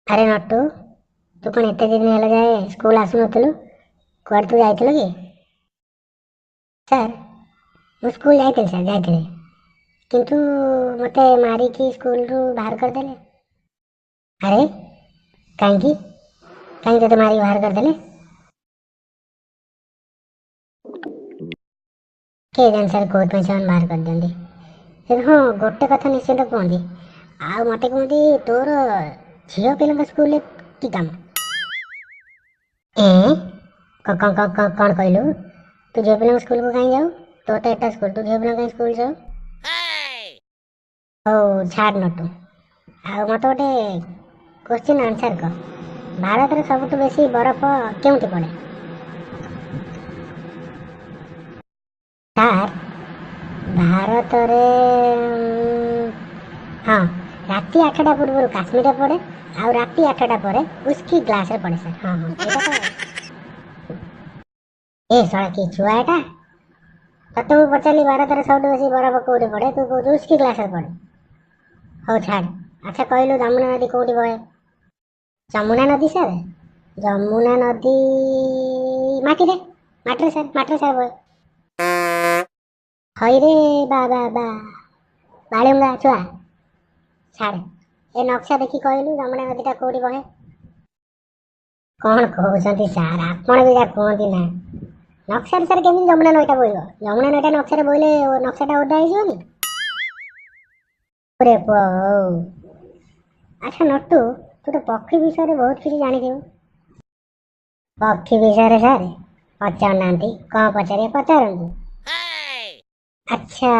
अरे नट्टू, तू कौन एते दिन है जाए स्कूल आसु नथलु? कुआड़ तू जाइथिलु कि? सर, मु स्कूल जाइथिलि सर, जाइथिलि। किंतु मते मारी की स्कूल रु बाहर कर देले। अरे काहेकि? काहे तते मारी बाहर कर देले? के जान सर कोट पे से बाहर कर देंगे। फिर हाँ गोटे कथा निश्चित कहती आ मते कहती तोर झील पिला स्कूल की काम ए कौन कहलु तू झील पिला स्कूल को कहीं जाऊ तो एटा स्कूल तू झील पिला स्कूल जाऊ ओ छाड़ नटू आ मत गोटे क्वेश्चन आंसर कर भारत रे सबुठ बेसी बरफ केउठी पड़े सार भारत रे हाँ राति 8टा पूर्व काश्मीर पड़े आ राति 8टा पर उसकी ग्लास रे पड़े सर हाँ हाँ ए सड़ा की छुआ एटा तते मु पचाली भारत रे सबुठ बेसी बरफ कोउठी पड़े तू कहू उसकी ग्लास रे पड़े हो छाड़ अच्छा कहलु जमुना नदी कोउठी बहे जमुना नदी सर जमुना नदी माटी रे सर बहे हई रे बा बा बा बालुंगा छुआ छाड़ ए नक्शा देखी कहलु जमुना नदीटा कोउठी बहे कौन कहउछंती सार आपण भी जा कहंती ना नक्शा सर केमी जमुना नईटा बोइलो जमुना नईटा नक्शा रे बोइले नक्शाटा ओडा हो जिवनी अरे पो अच्छा नट्टू तू तो पक्षी विषय रे बहुत किसी जानी दियो पक्षी विषय रे सर पचार नांती कौन पचारे पचारंतु अच्छा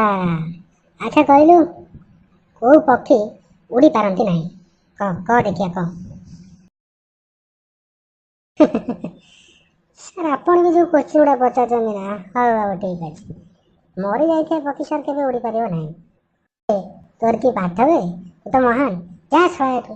अच्छा कहलु को पक्षी उड़ी पारंती नहीं क देखिया क सर आपण भी जो क्वेश्चन गुड़ा पचारछंती ना हाउ हाउ ठीक अछि मरी जाइथे पक्षी सर केबे उड़ी पारिबो नहीं तोर की पाठ वे तू तो महान जा सहाय तू